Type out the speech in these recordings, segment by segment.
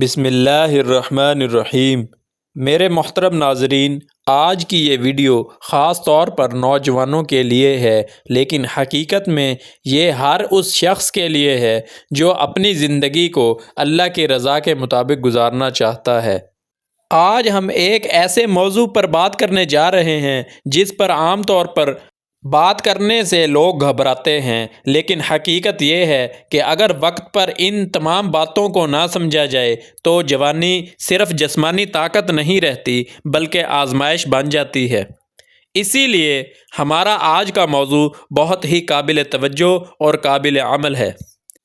بسم اللہ الرحمن الرحیم۔ میرے محترم ناظرین، آج کی یہ ویڈیو خاص طور پر نوجوانوں کے لیے ہے، لیکن حقیقت میں یہ ہر اس شخص کے لیے ہے جو اپنی زندگی کو اللہ کی رضا کے مطابق گزارنا چاہتا ہے۔ آج ہم ایک ایسے موضوع پر بات کرنے جا رہے ہیں جس پر عام طور پر بات کرنے سے لوگ گھبراتے ہیں، لیکن حقیقت یہ ہے کہ اگر وقت پر ان تمام باتوں کو نہ سمجھا جائے تو جوانی صرف جسمانی طاقت نہیں رہتی بلکہ آزمائش بن جاتی ہے۔ اسی لیے ہمارا آج کا موضوع بہت ہی قابل توجہ اور قابل عمل ہے۔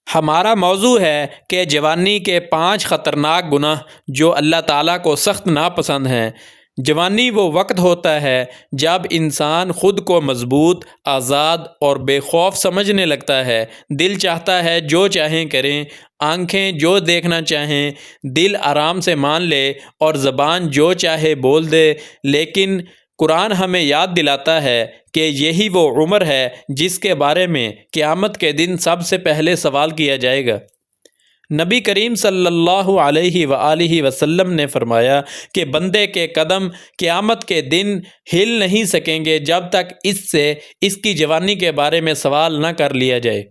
ہمارا موضوع ہے کہ جوانی کے 5 خطرناک گناہ جو اللہ تعالیٰ کو سخت ناپسند ہیں۔ جوانی وہ وقت ہوتا ہے جب انسان خود کو مضبوط، آزاد اور بے خوف سمجھنے لگتا ہے۔ دل چاہتا ہے جو چاہیں کریں، آنکھیں جو دیکھنا چاہیں دل آرام سے مان لے اور زبان جو چاہے بول دے، لیکن قرآن ہمیں یاد دلاتا ہے کہ یہی وہ عمر ہے جس کے بارے میں قیامت کے دن سب سے پہلے سوال کیا جائے گا۔ نبی کریم صلی اللہ علیہ وآلہ وسلم نے فرمایا کہ بندے کے قدم قیامت کے دن ہل نہیں سکیں گے جب تک اس کی جوانی کے بارے میں سوال نہ کر لیا جائے۔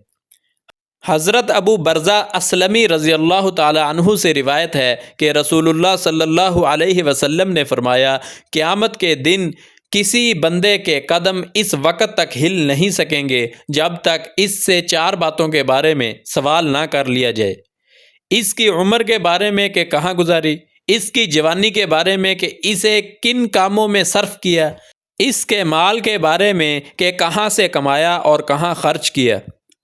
حضرت ابو برزہ اسلمی رضی اللہ تعالی عنہ سے روایت ہے کہ رسول اللہ صلی اللہ علیہ وسلم نے فرمایا، قیامت کے دن کسی بندے کے قدم اس وقت تک ہل نہیں سکیں گے جب تک اس سے 4 باتوں کے بارے میں سوال نہ کر لیا جائے۔ اس کی عمر کے بارے میں کہ کہاں گزاری، اس کی جوانی کے بارے میں کہ اسے کن کاموں میں صرف کیا، اس کے مال کے بارے میں کہ کہاں سے کمایا اور کہاں خرچ کیا۔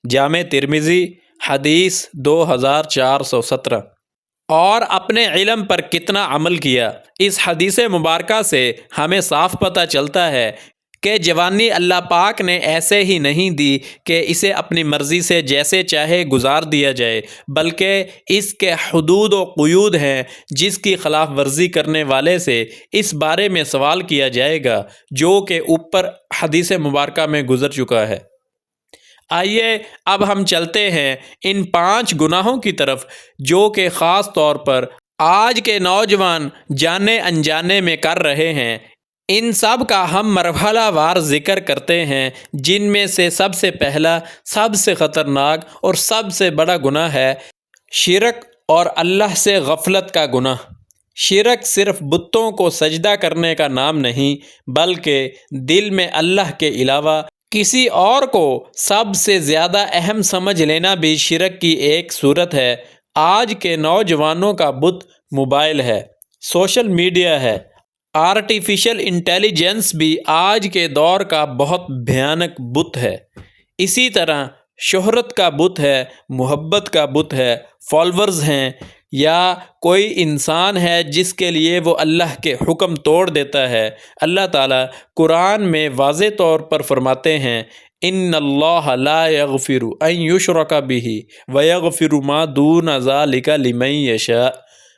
جامع ترمذی حدیث 2417۔ اور اپنے علم پر کتنا عمل کیا۔ اس حدیث مبارکہ سے ہمیں صاف پتہ چلتا ہے کہ جوانی اللہ پاک نے ایسے ہی نہیں دی کہ اسے اپنی مرضی سے جیسے چاہے گزار دیا جائے، بلکہ اس کے حدود و قیود ہیں جس کی خلاف ورزی کرنے والے سے اس بارے میں سوال کیا جائے گا جو کہ اوپر حدیث مبارکہ میں گزر چکا ہے۔ آئیے اب ہم چلتے ہیں ان 5 گناہوں کی طرف جو کہ خاص طور پر آج کے نوجوان جانے انجانے میں کر رہے ہیں۔ ان سب کا ہم مرحلہ وار ذکر کرتے ہیں، جن میں سے سب سے پہلا، سب سے خطرناک اور سب سے بڑا گناہ ہے شرک اور اللہ سے غفلت کا گناہ۔ شرک صرف بتوں کو سجدہ کرنے کا نام نہیں، بلکہ دل میں اللہ کے علاوہ کسی اور کو سب سے زیادہ اہم سمجھ لینا بھی شرک کی ایک صورت ہے۔ آج کے نوجوانوں کا بت موبائل ہے، سوشل میڈیا ہے، آرٹیفیشل انٹیلیجنس بھی آج کے دور کا بہت بھیانک بت ہے۔ اسی طرح شہرت کا بت ہے، محبت کا بت ہے، فالورز ہیں، یا کوئی انسان ہے جس کے لیے وہ اللہ کے حکم توڑ دیتا ہے۔ اللہ تعالیٰ قرآن میں واضح طور پر فرماتے ہیں، ان اللہ لا یغفر ان یشرک بہ ویغفر ما دون ذلک لمن یشاء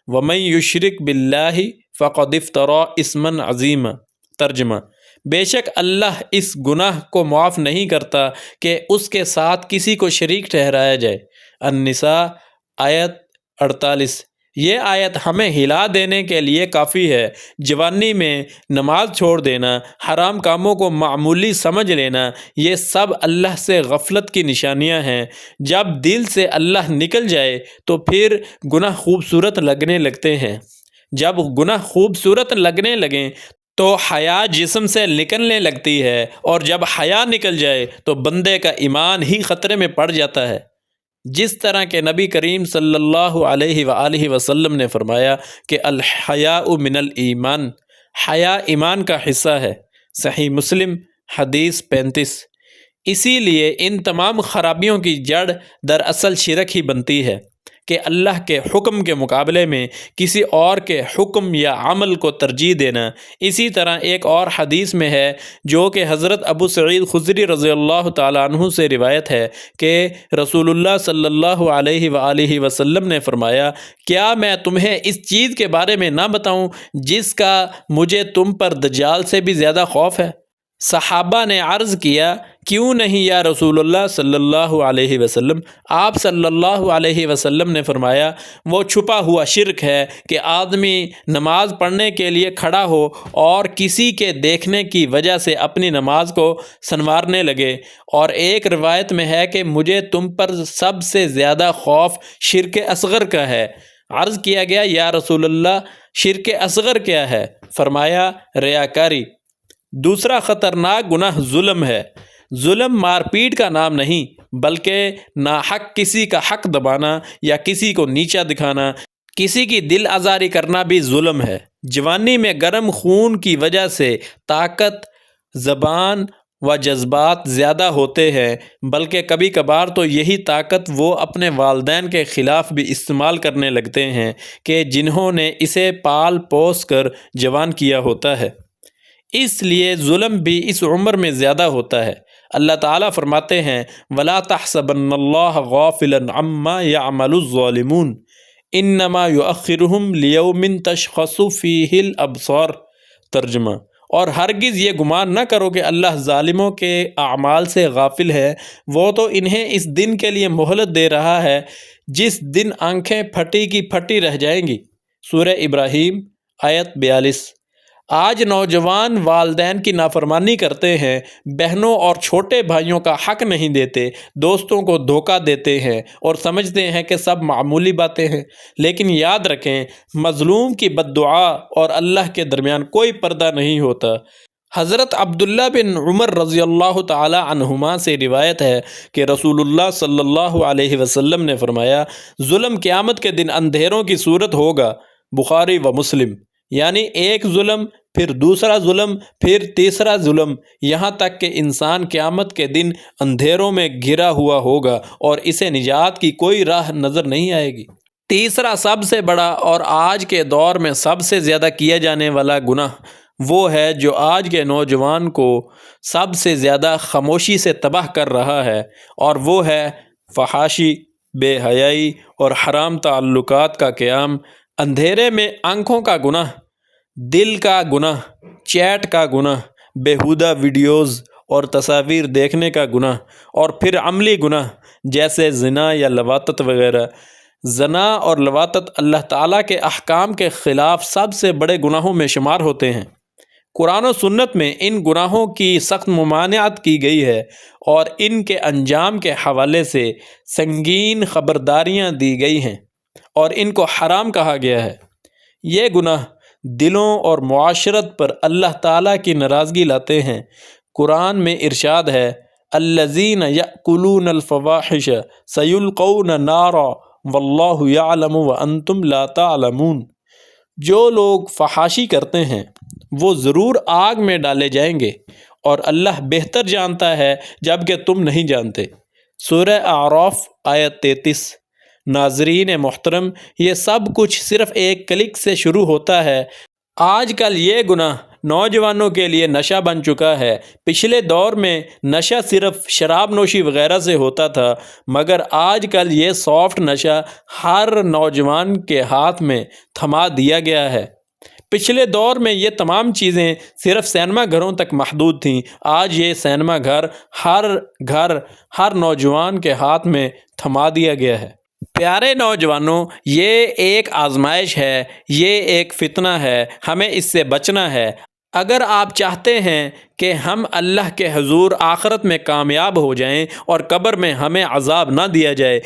ومن یشرک باللہ فقد افتری اثما عظیما۔ ترجمہ: بے شک اللہ اس گناہ کو معاف نہیں کرتا کہ اس کے ساتھ کسی کو شریک ٹھہرایا جائے۔ النساء آیت 48۔ یہ آیت ہمیں ہلا دینے کے لیے کافی ہے۔ جوانی میں نماز چھوڑ دینا، حرام کاموں کو معمولی سمجھ لینا، یہ سب اللہ سے غفلت کی نشانیاں ہیں۔ جب دل سے اللہ نکل جائے تو پھر گناہ خوبصورت لگنے لگتے ہیں۔ جب گناہ خوبصورت لگنے لگیں تو حیا جسم سے نکلنے لگتی ہے، اور جب حیا نکل جائے تو بندے کا ایمان ہی خطرے میں پڑ جاتا ہے۔ جس طرح کہ نبی کریم صلی اللہ علیہ وآلہ وسلم نے فرمایا کہ الحیاء من الایمان، حیا ایمان کا حصہ ہے۔ صحیح مسلم حدیث 35۔ اسی لیے ان تمام خرابیوں کی جڑ دراصل شرک ہی بنتی ہے کہ اللہ کے حکم کے مقابلے میں کسی اور کے حکم یا عمل کو ترجیح دینا۔ اسی طرح ایک اور حدیث میں ہے جو کہ حضرت ابو سعید خدری رضی اللہ تعالیٰ عنہ سے روایت ہے کہ رسول اللہ صلی اللہ علیہ وآلہ وسلم نے فرمایا، کیا میں تمہیں اس چیز کے بارے میں نہ بتاؤں جس کا مجھے تم پر دجال سے بھی زیادہ خوف ہے؟ صحابہ نے عرض کیا کیوں نہیں یا رسول اللہ صلی اللہ علیہ وسلم؟ آپ صلی اللہ علیہ وسلم نے فرمایا وہ چھپا ہوا شرک ہے کہ آدمی نماز پڑھنے کے لیے کھڑا ہو اور کسی کے دیکھنے کی وجہ سے اپنی نماز کو سنوارنے لگے، اور ایک روایت میں ہے کہ مجھے تم پر سب سے زیادہ خوف شرک اصغر کا ہے۔ عرض کیا گیا یا رسول اللہ شرک اصغر کیا ہے؟ فرمایا ریاکاری۔ دوسرا خطرناک گناہ ظلم ہے۔ ظلم مار پیٹ کا نام نہیں، بلکہ ناحق کسی کا حق دبانا یا کسی کو نیچا دکھانا، کسی کی دل آزاری کرنا بھی ظلم ہے۔ جوانی میں گرم خون کی وجہ سے طاقت، زبان و جذبات زیادہ ہوتے ہیں، بلکہ کبھی کبھار تو یہی طاقت وہ اپنے والدین کے خلاف بھی استعمال کرنے لگتے ہیں کہ جنہوں نے اسے پال پوس کر جوان کیا ہوتا ہے۔ اس لیے ظلم بھی اس عمر میں زیادہ ہوتا ہے۔ اللہ تعالیٰ فرماتے ہیں وَلَا تَحْسَبَنَّ اللَّهَ غَافِلًا عَمَّا يَعْمَلُ الظَّالِمُونَ إِنَّمَا يُؤَخِّرُهُمْ لِيَوْمٍ تَشْخَصُ فِيهِ الْأَبْصَارُ۔ ترجمہ، اور ہرگز یہ گمان نہ کرو کہ اللہ ظالموں کے اعمال سے غافل ہے، وہ تو انہیں اس دن کے لیے مہلت دے رہا ہے جس دن آنکھیں پھٹی کی پھٹی رہ جائیں گی۔ سورہ ابراہیم آیت 42۔ آج نوجوان والدین کی نافرمانی کرتے ہیں، بہنوں اور چھوٹے بھائیوں کا حق نہیں دیتے، دوستوں کو دھوکہ دیتے ہیں اور سمجھتے ہیں کہ سب معمولی باتیں ہیں۔ لیکن یاد رکھیں مظلوم کی بد دعا اور اللہ کے درمیان کوئی پردہ نہیں ہوتا۔ حضرت عبداللہ بن عمر رضی اللہ تعالی عنہما سے روایت ہے کہ رسول اللہ صلی اللہ علیہ وسلم نے فرمایا ظلم قیامت کے دن اندھیروں کی صورت ہوگا۔ بخاری و مسلم۔ یعنی ایک ظلم، پھر دوسرا ظلم، پھر تیسرا ظلم، یہاں تک کہ انسان قیامت کے دن اندھیروں میں گھرا ہوا ہوگا اور اسے نجات کی کوئی راہ نظر نہیں آئے گی۔ تیسرا سب سے بڑا اور آج کے دور میں سب سے زیادہ کیا جانے والا گناہ وہ ہے جو آج کے نوجوان کو سب سے زیادہ خاموشی سے تباہ کر رہا ہے، اور وہ ہے فحاشی، بے حیائی اور حرام تعلقات کا قیام۔ اندھیرے میں آنکھوں کا گناہ، دل کا گناہ، چیٹ کا گناہ، بیہودہ ویڈیوز اور تصاویر دیکھنے کا گناہ، اور پھر عملی گناہ جیسے زنا یا لواطت وغیرہ۔ زنا اور لواطت اللہ تعالیٰ کے احکام کے خلاف سب سے بڑے گناہوں میں شمار ہوتے ہیں۔ قرآن و سنت میں ان گناہوں کی سخت ممانعت کی گئی ہے اور ان کے انجام کے حوالے سے سنگین خبرداریاں دی گئی ہیں اور ان کو حرام کہا گیا ہے۔ یہ گناہ دلوں اور معاشرت پر اللہ تعالیٰ کی ناراضگی لاتے ہیں۔ قرآن میں ارشاد ہے الذین یأکلون الفواحش سیلقون نارا واللہ یعلم وانتم لا تعلمون۔ جو لوگ فحاشی کرتے ہیں وہ ضرور آگ میں ڈالے جائیں گے، اور اللہ بہتر جانتا ہے جبکہ تم نہیں جانتے۔ سورہ اعراف آیت 33۔ ناظرین محترم، یہ سب کچھ صرف ایک کلک سے شروع ہوتا ہے۔ آج کل یہ گناہ نوجوانوں کے لیے نشہ بن چکا ہے۔ پچھلے دور میں نشہ صرف شراب نوشی وغیرہ سے ہوتا تھا، مگر آج کل یہ سافٹ نشہ ہر نوجوان کے ہاتھ میں تھما دیا گیا ہے۔ پچھلے دور میں یہ تمام چیزیں صرف سینما گھروں تک محدود تھیں، آج یہ سینما گھر ہر نوجوان کے ہاتھ میں تھما دیا گیا ہے۔ پیارے نوجوانوں، یہ ایک آزمائش ہے، یہ ایک فتنہ ہے، ہمیں اس سے بچنا ہے۔ اگر آپ چاہتے ہیں کہ ہم اللہ کے حضور آخرت میں کامیاب ہو جائیں اور قبر میں ہمیں عذاب نہ دیا جائے،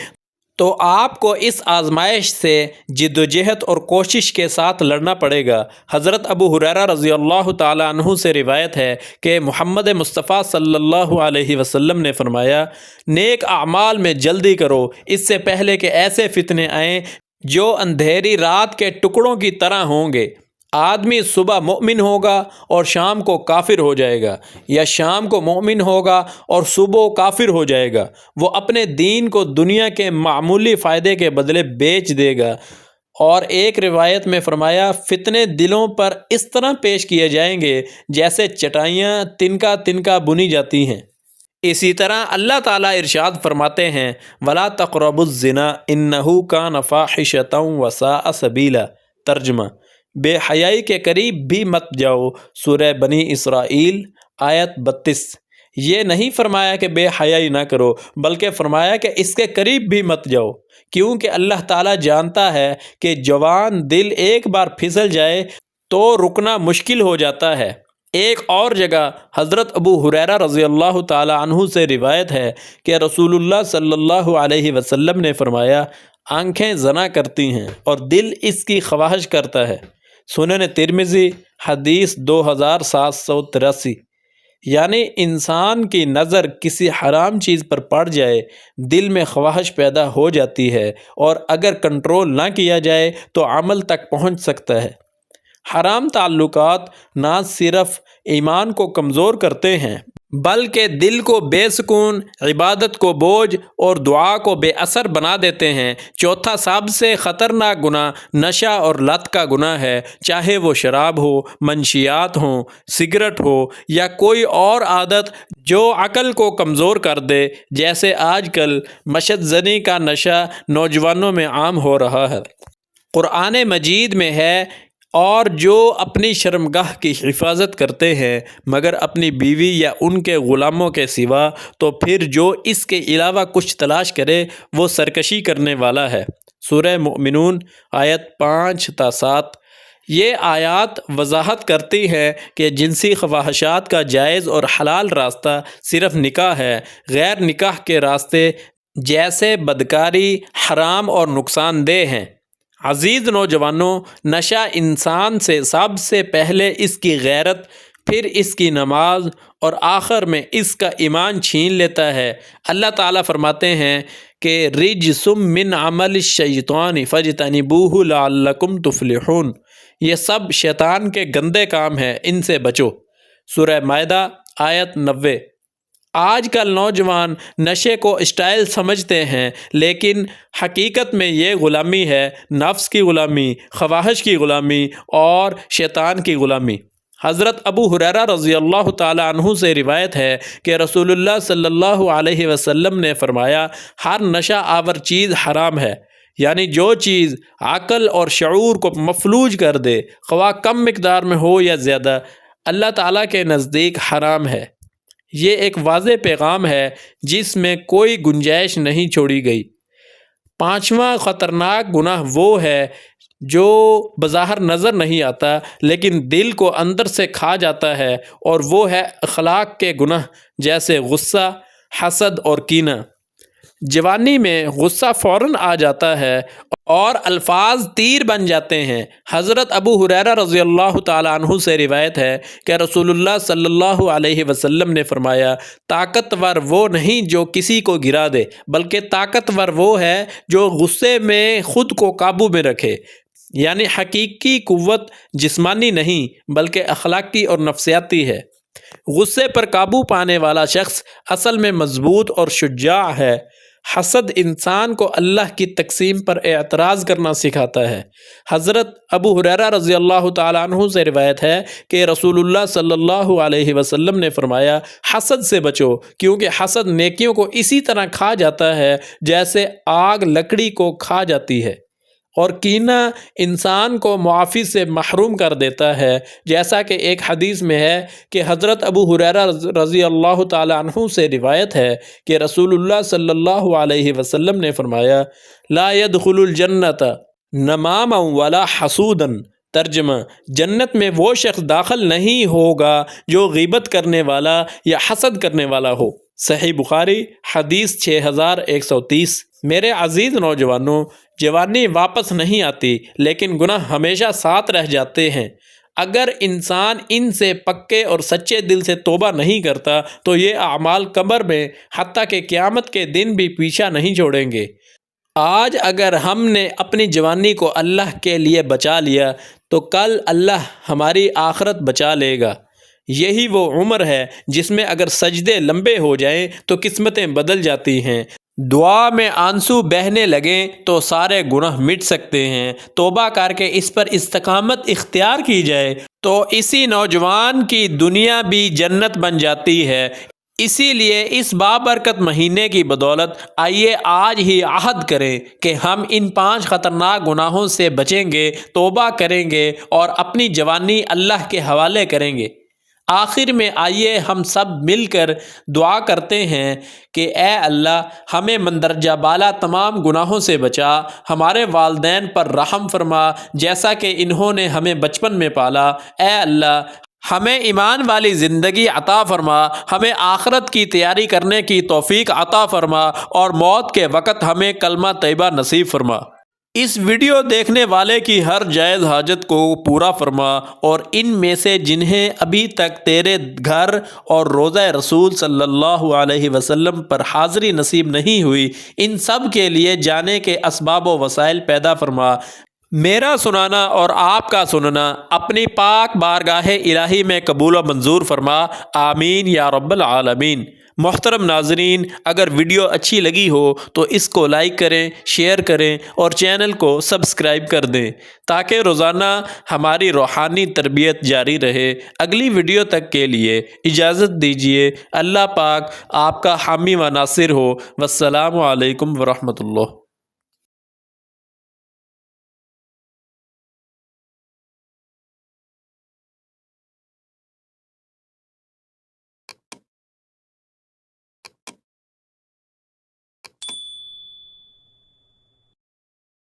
تو آپ کو اس آزمائش سے جد و جہد اور کوشش کے ساتھ لڑنا پڑے گا۔ حضرت ابو ہریرہ رضی اللہ تعالیٰ عنہ سے روایت ہے کہ محمد مصطفیٰ صلی اللہ علیہ وسلم نے فرمایا نیک اعمال میں جلدی کرو اس سے پہلے کہ ایسے فتنے آئیں جو اندھیری رات کے ٹکڑوں کی طرح ہوں گے۔ آدمی صبح مومن ہوگا اور شام کو کافر ہو جائے گا، یا شام کو مومن ہوگا اور صبح کافر ہو جائے گا۔ وہ اپنے دین کو دنیا کے معمولی فائدے کے بدلے بیچ دے گا۔ اور ایک روایت میں فرمایا فتنے دلوں پر اس طرح پیش کیے جائیں گے جیسے چٹائیاں تنکا تنکا بنی جاتی ہیں۔ اسی طرح اللہ تعالیٰ ارشاد فرماتے ہیں وَلَا تَقْرَبُوا الزِّنَا إِنَّهُ كَانَ فَاحِشَةً وَسَاءَ سَبِيلًا۔ ترجمہ، بے حیائی کے قریب بھی مت جاؤ۔ سورہ بنی اسرائیل آیت 32۔ یہ نہیں فرمایا کہ بے حیائی نہ کرو، بلکہ فرمایا کہ اس کے قریب بھی مت جاؤ، کیونکہ اللہ تعالیٰ جانتا ہے کہ جوان دل ایک بار پھسل جائے تو رکنا مشکل ہو جاتا ہے۔ ایک اور جگہ حضرت ابو ہریرہ رضی اللہ تعالی عنہ سے روایت ہے کہ رسول اللہ صلی اللہ علیہ وسلم نے فرمایا، آنکھیں زنا کرتی ہیں اور دل اس کی خواہش کرتا ہے۔ سنن ترمذی حدیث 2783۔ یعنی انسان کی نظر کسی حرام چیز پر پڑ جائے، دل میں خواہش پیدا ہو جاتی ہے، اور اگر کنٹرول نہ کیا جائے تو عمل تک پہنچ سکتا ہے۔ حرام تعلقات نہ صرف ایمان کو کمزور کرتے ہیں بلکہ دل کو بے سکون، عبادت کو بوجھ اور دعا کو بے اثر بنا دیتے ہیں۔ چوتھا سب سے خطرناک گناہ نشہ اور لت کا گناہ ہے، چاہے وہ شراب ہو، منشیات ہوں، سگریٹ ہو یا کوئی اور عادت جو عقل کو کمزور کر دے، جیسے آج کل مشت زنی کا نشہ نوجوانوں میں عام ہو رہا ہے۔ قرآن مجید میں ہے، اور جو اپنی شرمگاہ کی حفاظت کرتے ہیں مگر اپنی بیوی یا ان کے غلاموں کے سوا، تو پھر جو اس کے علاوہ کچھ تلاش کرے وہ سرکشی کرنے والا ہے۔ سورہ مومنون آیت 5 تا 7۔ یہ آیات وضاحت کرتی ہے کہ جنسی خواہشات کا جائز اور حلال راستہ صرف نکاح ہے۔ غیر نکاح کے راستے جیسے بدکاری حرام اور نقصان دہ ہیں۔ عزیز نوجوانوں، نشہ انسان سے سب سے پہلے اس کی غیرت، پھر اس کی نماز اور آخر میں اس کا ایمان چھین لیتا ہے۔ اللہ تعالیٰ فرماتے ہیں کہ رجس من عمل الشیطان فاجتنبوہ لعلکم تفلحون۔ یہ سب شیطان کے گندے کام ہیں، ان سے بچو۔ سورہ مائدہ آیت 90۔ آج کل نوجوان نشے کو اسٹائل سمجھتے ہیں، لیکن حقیقت میں یہ غلامی ہے، نفس کی غلامی، خواہش کی غلامی اور شیطان کی غلامی۔ حضرت ابو ہریرہ رضی اللہ تعالی عنہ سے روایت ہے کہ رسول اللہ صلی اللہ علیہ وسلم نے فرمایا، ہر نشہ آور چیز حرام ہے، یعنی جو چیز عقل اور شعور کو مفلوج کر دے، خواہ کم مقدار میں ہو یا زیادہ، اللہ تعالیٰ کے نزدیک حرام ہے۔ یہ ایک واضح پیغام ہے جس میں کوئی گنجائش نہیں چھوڑی گئی۔ پانچواں خطرناک گناہ وہ ہے جو بظاہر نظر نہیں آتا لیکن دل کو اندر سے کھا جاتا ہے، اور وہ ہے اخلاق کے گناہ، جیسے غصہ، حسد اور کینہ۔ جوانی میں غصہ فوراً آ جاتا ہے اور الفاظ تیر بن جاتے ہیں۔ حضرت ابو ہریرہ رضی اللہ تعالیٰ عنہ سے روایت ہے کہ رسول اللہ صلی اللہ علیہ وسلم نے فرمایا، طاقتور وہ نہیں جو کسی کو گرا دے، بلکہ طاقتور وہ ہے جو غصے میں خود کو قابو میں رکھے۔ یعنی حقیقی قوت جسمانی نہیں بلکہ اخلاقی اور نفسیاتی ہے۔ غصے پر قابو پانے والا شخص اصل میں مضبوط اور شجاع ہے۔ حسد انسان کو اللہ کی تقسیم پر اعتراض کرنا سکھاتا ہے۔ حضرت ابو ہریرہ رضی اللہ تعالیٰ عنہ سے روایت ہے کہ رسول اللہ صلی اللہ علیہ وسلم نے فرمایا، حسد سے بچو، کیونکہ حسد نیکیوں کو اسی طرح کھا جاتا ہے جیسے آگ لکڑی کو کھا جاتی ہے، اور کینہ انسان کو معافی سے محروم کر دیتا ہے، جیسا کہ ایک حدیث میں ہے کہ حضرت ابو ہریرہ رضی اللہ تعالی عنہ سے روایت ہے کہ رسول اللہ صلی اللہ علیہ وسلم نے فرمایا، لا يدخل الجنت نماما ولا حسودا۔ ترجمہ، جنت میں وہ شخص داخل نہیں ہوگا جو غیبت کرنے والا یا حسد کرنے والا ہو۔ صحیح بخاری حدیث 6130۔ میرے عزیز نوجوانوں، جوانی واپس نہیں آتی لیکن گناہ ہمیشہ ساتھ رہ جاتے ہیں۔ اگر انسان ان سے پکے اور سچے دل سے توبہ نہیں کرتا تو یہ اعمال قبر میں حتیٰ کہ قیامت کے دن بھی پیچھا نہیں چھوڑیں گے۔ آج اگر ہم نے اپنی جوانی کو اللہ کے لیے بچا لیا تو کل اللہ ہماری آخرت بچا لے گا۔ یہی وہ عمر ہے جس میں اگر سجدے لمبے ہو جائیں تو قسمتیں بدل جاتی ہیں، دعا میں آنسو بہنے لگیں تو سارے گناہ مٹ سکتے ہیں، توبہ کر کے اس پر استقامت اختیار کی جائے تو اسی نوجوان کی دنیا بھی جنت بن جاتی ہے۔ اسی لیے اس بابرکت مہینے کی بدولت آئیے آج ہی عہد کریں کہ ہم ان 5 خطرناک گناہوں سے بچیں گے، توبہ کریں گے اور اپنی جوانی اللہ کے حوالے کریں گے۔ آخر میں آئیے ہم سب مل کر دعا کرتے ہیں کہ اے اللہ ہمیں مندرجہ بالا تمام گناہوں سے بچا، ہمارے والدین پر رحم فرما جیسا کہ انہوں نے ہمیں بچپن میں پالا۔ اے اللہ ہمیں ایمان والی زندگی عطا فرما، ہمیں آخرت کی تیاری کرنے کی توفیق عطا فرما اور موت کے وقت ہمیں کلمہ طیبہ نصیب فرما۔ اس ویڈیو دیکھنے والے کی ہر جائز حاجت کو پورا فرما، اور ان میں سے جنہیں ابھی تک تیرے گھر اور روضہ رسول صلی اللہ علیہ وسلم پر حاضری نصیب نہیں ہوئی، ان سب کے لیے جانے کے اسباب و وسائل پیدا فرما۔ میرا سنانا اور آپ کا سننا اپنی پاک بارگاہ الہی میں قبول و منظور فرما، آمین یا رب العالمین۔ محترم ناظرین، اگر ویڈیو اچھی لگی ہو تو اس کو لائک کریں، شیئر کریں اور چینل کو سبسکرائب کر دیں تاکہ روزانہ ہماری روحانی تربیت جاری رہے۔ اگلی ویڈیو تک کے لیے اجازت دیجیے۔ اللہ پاک آپ کا حامی و ناصر ہو۔ والسلام علیکم ورحمۃ اللہ۔